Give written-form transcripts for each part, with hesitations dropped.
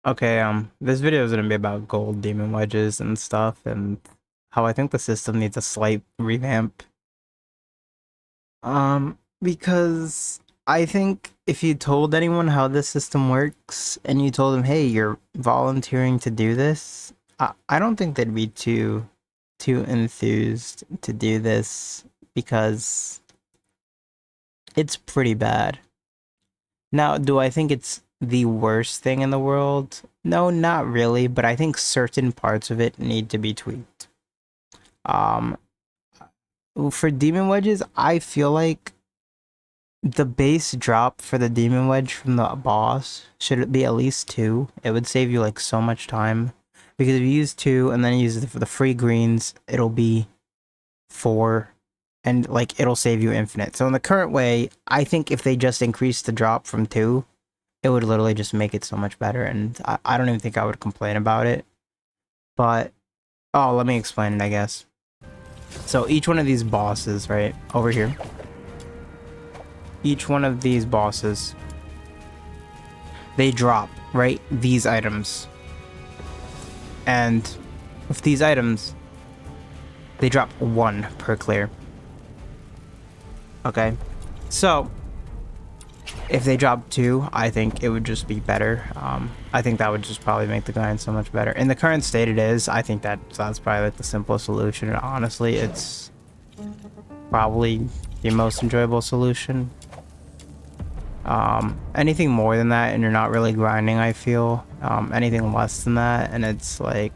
Okay, this video is gonna be about gold demon wedges and stuff, and how I think the system needs a slight revamp. Because I think if you told anyone how this system works and you told them, hey, you're volunteering to do this, I don't think they'd be too enthused to do this because it's pretty bad. Now, do I think it's the worst thing in the world? No, not really, but I think certain parts of it need to be tweaked. Um, for demon wedges, I feel like the base drop for the demon wedge from the boss should be at least 2. It would save you like so much time because if you use 2 and then use the free greens, it'll be 4 and like it'll save you infinite. So in the current way, I think if they just increase the drop from 2, it would literally just make it so much better, and I don't even think I would complain about it. But, oh, let me explain it, I guess. So each one of these bosses, right, over here, each one of these bosses, they drop, right, these items. And with these items, they drop 1 per clear. Okay, so if they drop 2, I think it would just be better. I think that would just probably make the grind so much better. In the current state it is, I think that's probably like the simplest solution. And honestly, it's probably the most enjoyable solution. Anything more than that and you're not really grinding, I feel. Anything less than that and it's like,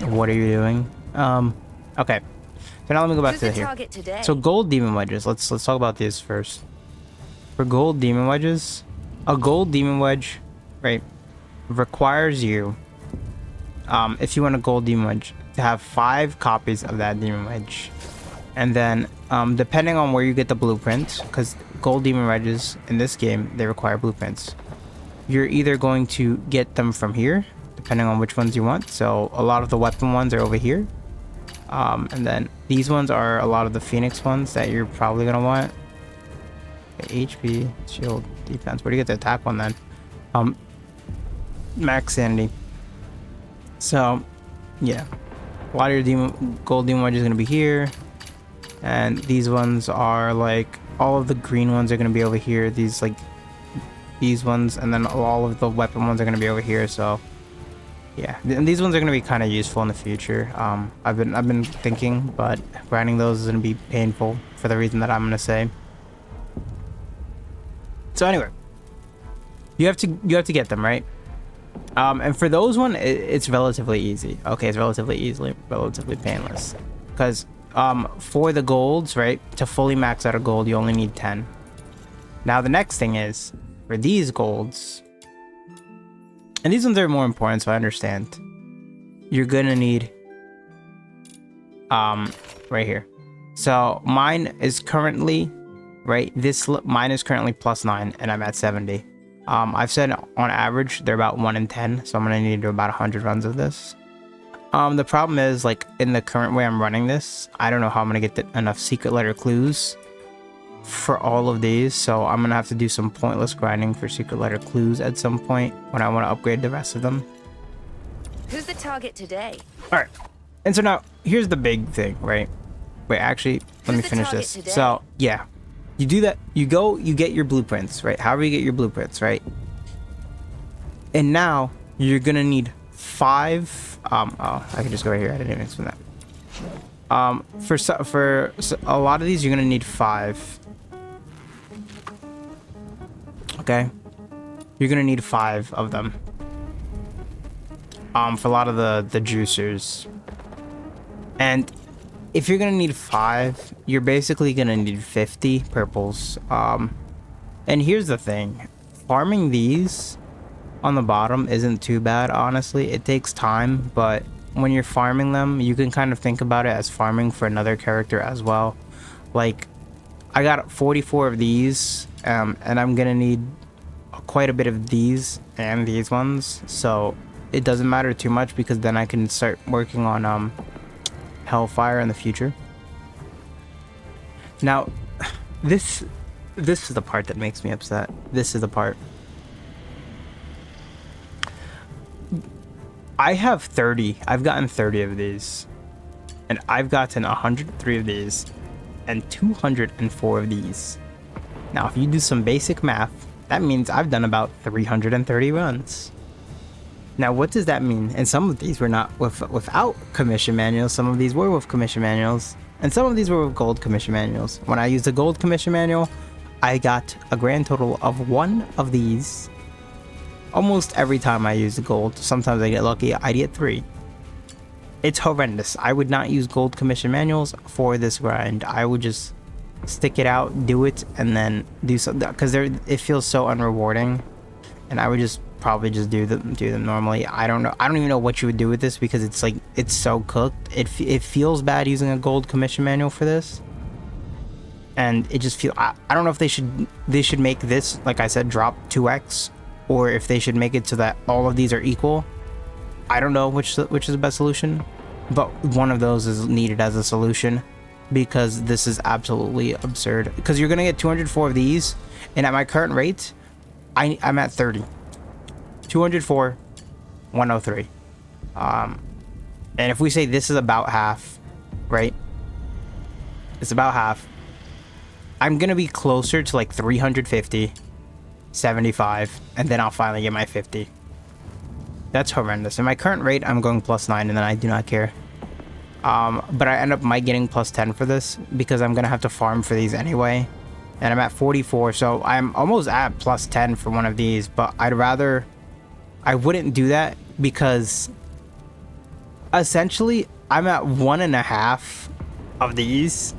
what are you doing? Okay. So now let me go back to here. So gold demon wedges. Let's talk about these first. For gold demon wedges, a gold demon wedge, right, requires you, if you want a gold demon wedge, to have 5 copies of that demon wedge. And then, depending on where you get the blueprints, because gold demon wedges in this game, they require blueprints. You're either going to get them from here, depending on which ones you want. So a lot of the weapon ones are over here. And then these ones are a lot of the phoenix ones that you're probably going to want. HP, shield, defense. Where do you get the attack one then? Max sanity. So, yeah. A lot of your gold demon wedge is going to be here. And these ones are like, all of the green ones are going to be over here. These ones, and then all of the weapon ones are going to be over here. So, yeah. And these ones are going to be kind of useful in the future. I've been thinking, but grinding those is going to be painful for the reason that I'm going to say. So anyway, you have to get them, right? And for those one, it's relatively easy. Okay, it's relatively painless. Because for the golds, right, to fully max out a gold, you only need 10. Now the next thing is for these golds, and these ones are more important, so I understand. You're gonna need right here. So mine is currently. Right, mine is currently +9 and I'm at 70. I've said on average they're about 1 in 10, so I'm gonna need to do about 100 runs of this. The problem is, like, in the current way I'm running this, I don't know how I'm gonna get enough secret letter clues for all of these, so I'm gonna have to do some pointless grinding for secret letter clues at some point when I want to upgrade the rest of them. Who's the target today? All right, and so now here's the big thing, right? Wait, actually, let me finish this. So yeah. You do that, you get your blueprints, right? However you get your blueprints, right? And now you're gonna need 5. Oh, I can just go right here. I didn't even explain that. For a lot of these, you're gonna need 5. Okay, you're gonna need 5 of them. For a lot of the juicers, and if you're gonna need 5, you're basically gonna need 50 purples. And here's the thing, farming these on the bottom isn't too bad, honestly. It takes time, but when you're farming them, you can kind of think about it as farming for another character as well. Like, I got 44 of these, and I'm gonna need quite a bit of these and these ones, so it doesn't matter too much because then I can start working on Hellfire in the future. Now, this is the part that makes me upset. This is the part. I have 30. I've gotten 30 of these. And I've gotten 103 of these. And 204 of these. Now, if you do some basic math, that means I've done about 330 runs. Now, what does that mean? And some of these were not without commission manuals. Some of these were with commission manuals. And some of these were with gold commission manuals. When I used a gold commission manual, I got a grand total of 1 of these. Almost every time I use the gold. Sometimes I get lucky, I get 3. It's horrendous. I would not use gold commission manuals for this grind. I would just stick it out, do it, and then do something, because it feels so unrewarding. And I would just probably just do them normally. I don't know. I don't even know what you would do with this, because it's like, it's so cooked. It feels bad using a gold commission manual for this. And it just I don't know if they should make this, like I said, drop 2x, or if they should make it so that all of these are equal. I don't know which is the best solution, but one of those is needed as a solution, because this is absolutely absurd. Because you're gonna get 204 of these, and at my current rate, I'm at 30. 204, 103. And if we say this is about half, right? It's about half. I'm gonna be closer to like 350, 75, and then I'll finally get my 50. That's horrendous. In my current rate, I'm going +9, and then I do not care. But I end up might getting +10 for this, because I'm gonna have to farm for these anyway. And I'm at 44, so I'm almost at +10 for one of these, but I wouldn't do that, because essentially I'm at 1.5 of these,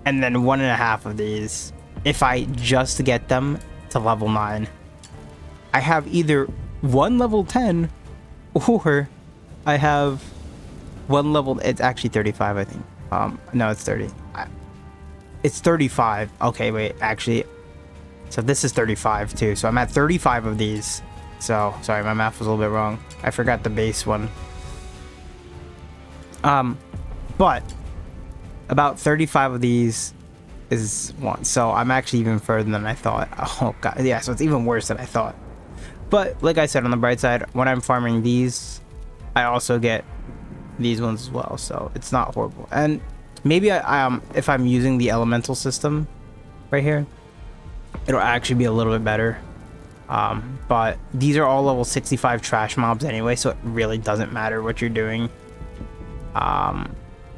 and then 1.5 of these if I just get them to level 9. I have either 1 level 10, or I have 1 level, it's actually 35, I think. No, it's 30. It's 35. Okay, wait, actually, so this is 35 too. So I'm at 35 of these. So, sorry, my math was a little bit wrong. I forgot the base one. But about 35 of these is 1. So I'm actually even further than I thought. Oh god, yeah, so it's even worse than I thought. But like I said, on the bright side, when I'm farming these, I also get these ones as well, so it's not horrible. And maybe if I'm using the elemental system right here, it'll actually be a little bit better. But these are all level 65 trash mobs anyway, so it really doesn't matter what you're doing.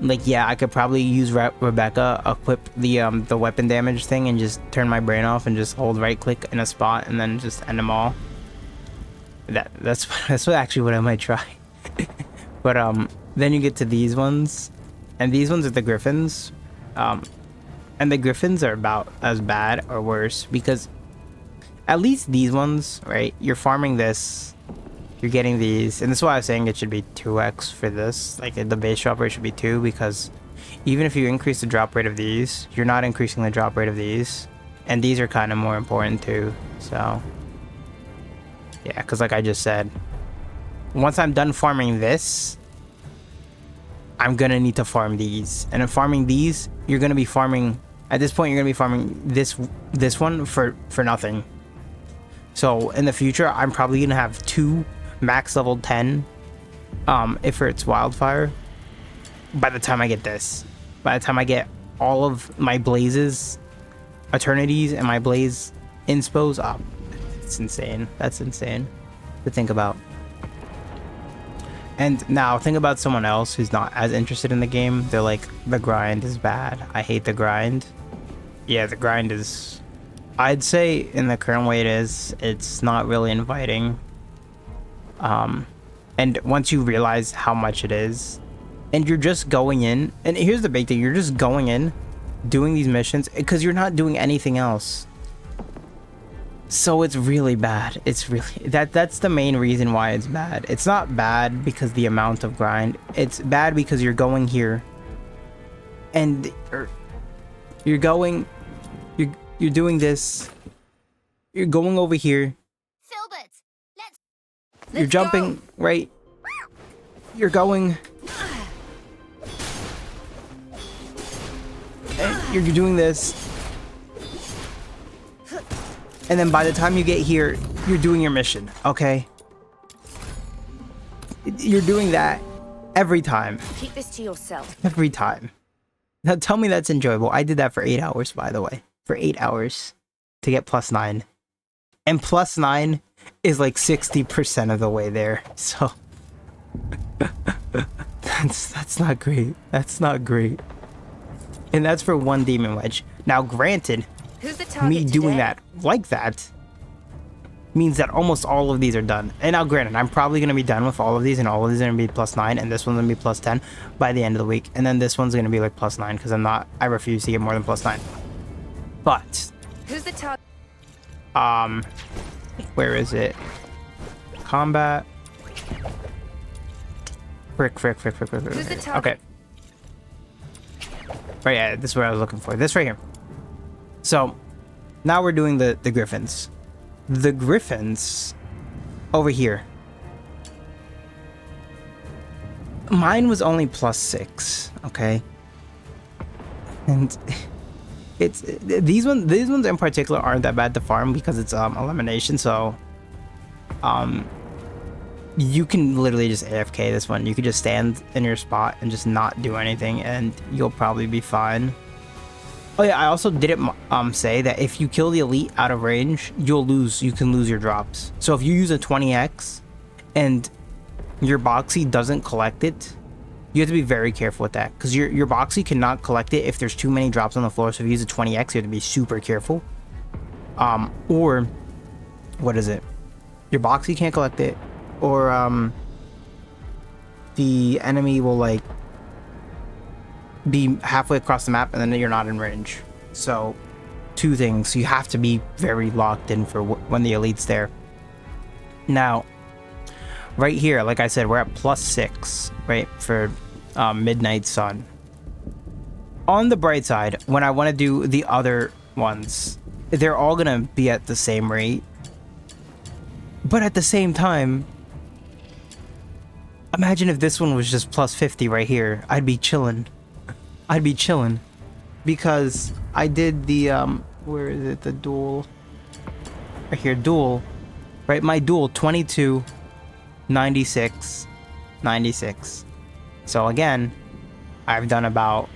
Like, yeah, I could probably use Rebecca, equip the weapon damage thing, and just turn my brain off and just hold right click in a spot and then just end them all. That's actually what I might try. But then you get to these ones, and these ones are the griffins, and the griffins are about as bad or worse, because at least these ones, right, you're farming this, you're getting these, and this is why I was saying it should be 2x for this. Like, the base drop rate should be 2, because even if you increase the drop rate of these, you're not increasing the drop rate of these, and these are kind of more important too. So yeah, because like I just said, once I'm done farming this, I'm gonna need to farm these, and in farming these, you're gonna be farming, at this point you're gonna be farming this one for nothing. So in the future, I'm probably gonna have 2 max level 10 if it's wildfire by the time I get this. By the time I get all of my blazes, eternities, and my blaze inspos up. It's insane. That's insane to think about. And now think about someone else who's not as interested in the game. They're like, the grind is bad. I hate the grind. Yeah, the grind is, I'd say in the current way it is, it's not really inviting. And once you realize how much it is, and you're just going in, and here's the big thing, you're just going in, doing these missions, because you're not doing anything else. So it's really bad. It's really, that's the main reason why it's bad. It's not bad because the amount of grind. It's bad because you're going here, and you're going, you're doing this, you're going over here, you're jumping, right? You're going, and you're doing this, and then by the time you get here, you're doing your mission, okay? You're doing that every time. Keep this to yourself. Every time. Now tell me that's enjoyable. I did that for 8 hours, by the way. For 8 hours to get +9. And +9 is like 60% of the way there. So that's not great. That's not great. And that's for one demon wedge. Now granted, Who's the target me doing today? that like that means that almost all of these are done. And now granted, I'm probably going to be done with all of these, and all of these are going to be +9, and this one's going to be +10 by the end of the week. And then this one's going to be like +9 because I refuse to get more than +9. But Who's the target? where is it? Combat. Frick. Who's the target? Okay. Right, yeah, this is what I was looking for. This right here. So now we're doing the griffins. The griffins over here. Mine was only +6, okay? And it's these ones in particular aren't that bad to farm because it's elimination, so you can literally just AFK this one. You could just stand in your spot and just not do anything and you'll probably be fine. Oh yeah, I also didn't say that if you kill the elite out of range, you can lose your drops. So if you use a 20x and your boxy doesn't collect it, you have to be very careful with that because your boxy cannot collect it if there's too many drops on the floor. So if you use a 20x, you have to be super careful. Or what is it? Your boxy can't collect it, or the enemy will like be halfway across the map and then you're not in range. So two things, you have to be very locked in for when the elite's there. Now right here, like I said, we're at +6, right, for Midnight Sun. On the bright side, when I want to do the other ones, they're all gonna be at the same rate, but at the same time, imagine if this one was just +50 right here. I'd be chilling because I did the where is it, the duel right here, duel, right? My duel 22 96 96. So again, I've done about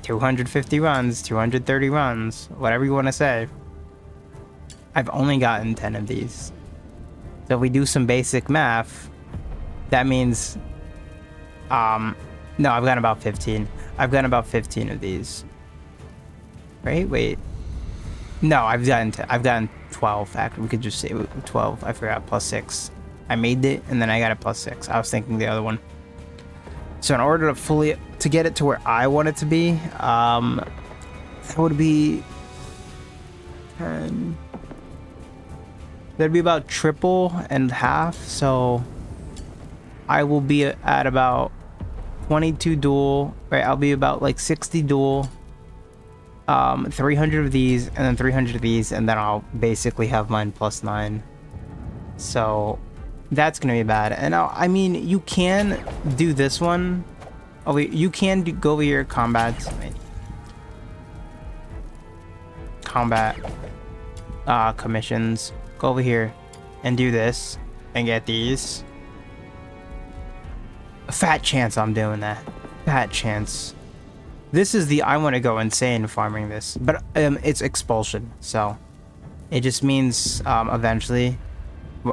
250 runs, 230 runs, whatever you want to say. I've only gotten 10 of these. So if we do some basic math, that means no, I've gotten about 15. I've gotten about 15 of these. Right? Wait. No, I've gotten 12. Actually, we could just say 12. I forgot +6. I made it and then I got a +6. I was thinking the other one. So in order to get it to where I want it to be, that would be 10. That'd be about triple and half. So I will be at about 22 duel, right? I'll be about like 60 duel, 300 of these, and then 300 of these, and then I'll basically have mine +9. So that's gonna be bad. And now, I mean, you can do this one. Oh wait, you can go over your combat. Combat commissions. Go over here and do this and get these. A fat chance I'm doing that. Fat chance. This is the I want to go insane farming this, but it's expulsion, so it just means eventually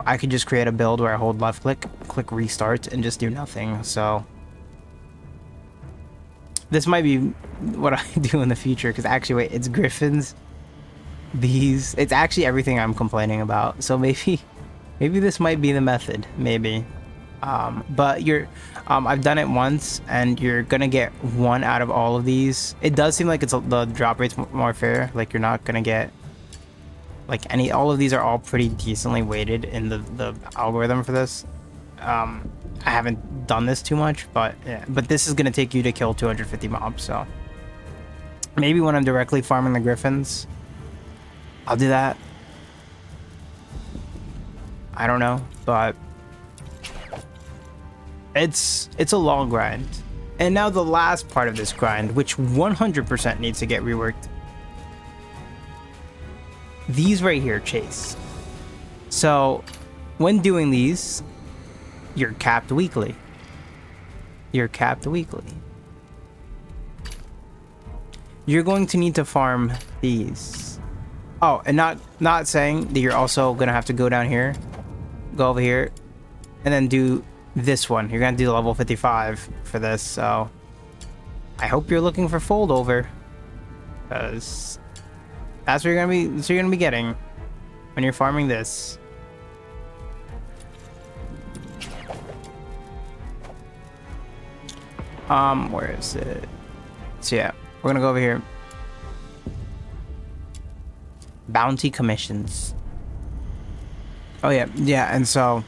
I could just create a build where I hold left click restart, and just do nothing. So this might be what I do in the future, because actually, wait, it's griffins, these, it's actually everything I'm complaining about. So maybe this might be the method, maybe. But I've done it once, and you're gonna get one out of all of these. It does seem like the drop rate's more fair. Like, you're not gonna get like all of these are all pretty decently weighted in the algorithm for this. I haven't done this too much, but yeah, but this is gonna take you to kill 250 mobs, so maybe when I'm directly farming the griffins, I'll do that. I don't know, but it's a long grind. And now the last part of this grind, which 100% needs to get reworked. These right here, chase. So when doing these, you're capped weekly. You're capped weekly. You're going to need to farm these. Oh, and not saying that you're also gonna have to go down here, go over here, and then do this one. You're gonna do the level 55 for this, so I hope you're looking for fold over, because that's what you're gonna be getting when you're farming this. Where is it? So yeah, we're gonna go over here. Bounty commissions. Oh yeah, and so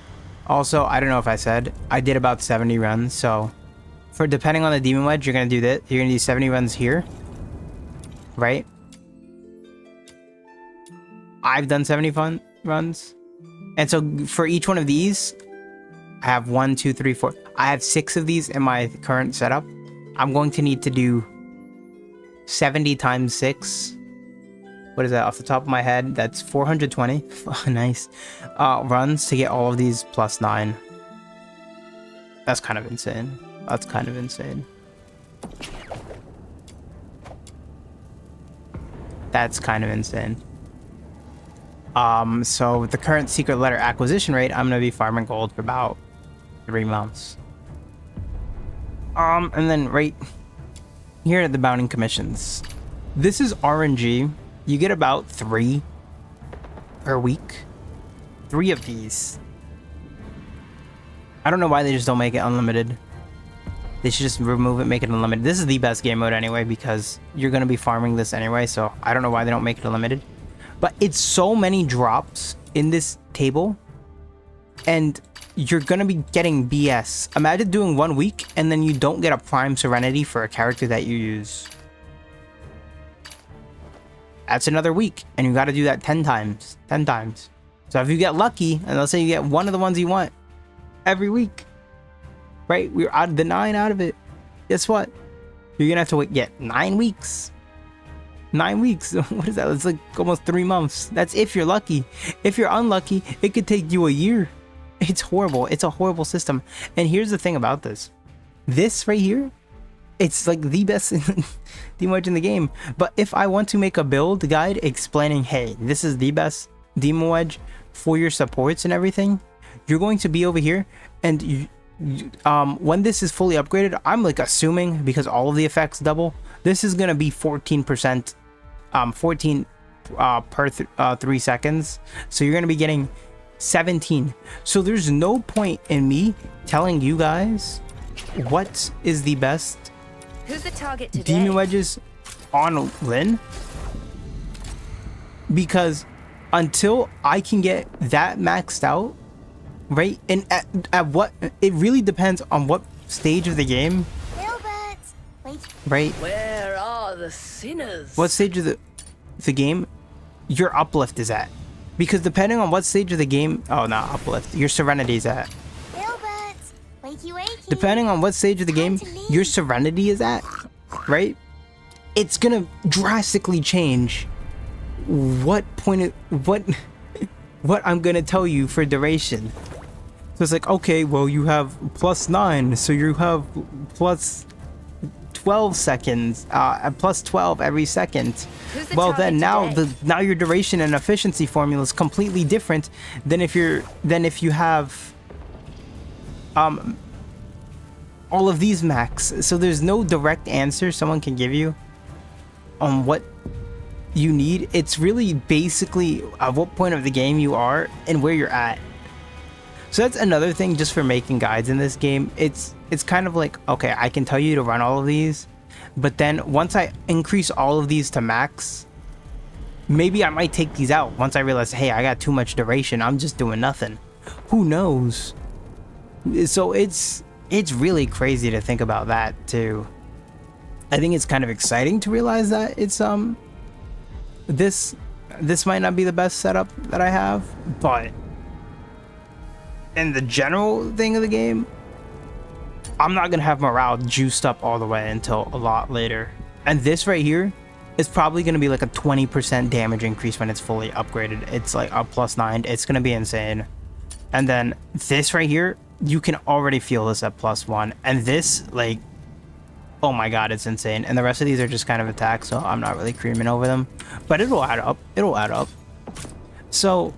also, I don't know if I said, I did about 70 runs, so for depending on the demon wedge, you're gonna do that. You're gonna do 70 runs here, right? I've done 70 runs, and so for each one of these, I have 1, 2, 3, 4. I have 6 of these in my current setup. I'm going to need to do 70 times 6. What is that off the top of my head? That's 420. Nice. Runs to get all of these plus 9. That's kind of insane. That's kind of insane. That's kind of insane. So with the current secret letter acquisition rate, I'm gonna be farming gold for about 3 months. And then right here at the bounty commissions, this is RNG. You get about 3 per week. 3 of these. I don't know why they just don't make it unlimited. They should just remove it, make it unlimited. This is the best game mode anyway, because you're going to be farming this anyway, so I don't know why they don't make it unlimited. But it's so many drops in this table, and you're going to be getting BS. Imagine doing 1 week, and then you don't get a Prime Serenity for a character that you use. That's another week, and you got to do that 10 times. 10 times. So if you get lucky, and let's say you get one of the ones you want every week, right? We're out of the 9 out of it. Guess what? You're gonna have to get 9 weeks. 9 weeks. What is that? It's like almost 3 months. That's if you're lucky. If you're unlucky, it could take you a year. It's horrible. It's a horrible system. And here's the thing about this. This right here, it's like the best demon wedge in the game. But if I want to make a build guide explaining, hey, this is the best demon wedge for your supports and everything, you're going to be over here, and when this is fully upgraded, I'm like assuming, because all of the effects double, this is gonna be 14%, 14 per 3 seconds. So you're gonna be getting 17. So there's no point in me telling you guys what is the best Who's the target today? demon wedges on Lynn, because until I can get that maxed out, right? And at what, it really depends on what stage of the game, right? Where are the sinners? What stage of the game your uplift is at, because depending on what stage of the game, oh, not uplift, your serenity is at. Depending on what stage of the game your serenity is at, right? It's gonna drastically change what point of, what I'm gonna tell you for duration. So it's like, okay, well, you have plus 9, so you have plus 12 seconds, plus 12 every second. Well, then now your duration and efficiency formula is completely different than if you have all of these max. So there's no direct answer someone can give you on what you need. It's really basically at what point of the game you are and where you're at. So that's another thing just for making guides in this game. It's kind of like, okay, I can tell you to run all of these, but then once I increase all of these to max, maybe I might take these out once I realize, hey, I got too much duration, I'm just doing nothing. Who knows? So it's really crazy to think about that too. I think it's kind of exciting to realize that it's this might not be the best setup that I have, but in the general thing of the game, I'm not gonna have morale juiced up all the way until a lot later. And this right here is probably gonna be like a 20% damage increase when it's fully upgraded. It's like a plus 9. It's gonna be insane. And then this right here, you can already feel this at +1, and this, like, oh my god, it's insane. And the rest of these are just kind of attacks, so I'm not really creaming over them, but it'll add up. It'll add up. So,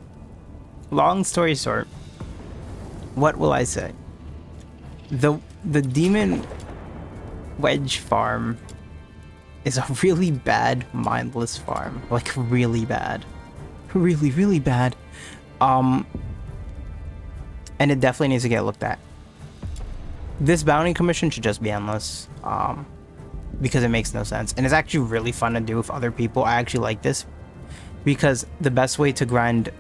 long story short, what will I say? The demon wedge farm is a really bad mindless farm, like really bad, really bad. And it definitely needs to get looked at. This bounty commission should just be endless, because it makes no sense, and it's actually really fun to do with other people. I actually like this because the best way to grind,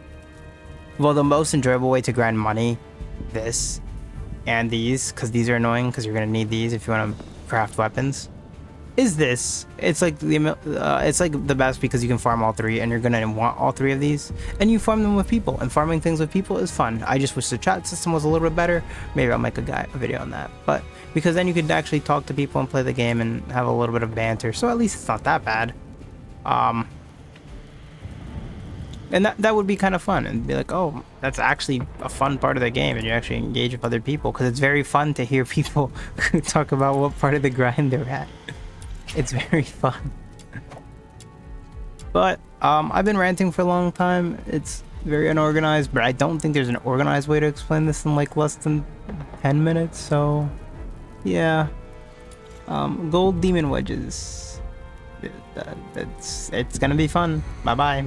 well, the most enjoyable way to grind money, this and these, because these are annoying because you're gonna need these if you want to craft weapons, is this. It's like the best because you can farm all three, and you're gonna want all three of these, and you farm them with people, and farming things with people is fun. I just wish the chat system was a little bit better. Maybe I'll make a video on that, but because then you could actually talk to people and play the game and have a little bit of banter, so at least it's not that bad. And that would be kind of fun, and be like, oh, that's actually a fun part of the game, and you actually engage with other people, because it's very fun to hear people talk about what part of the grind they're at. It's very fun. But I've been ranting for a long time. It's very unorganized, but I don't think there's an organized way to explain this in like less than 10 minutes, so yeah. Gold demon wedges. It's gonna be fun. Bye bye.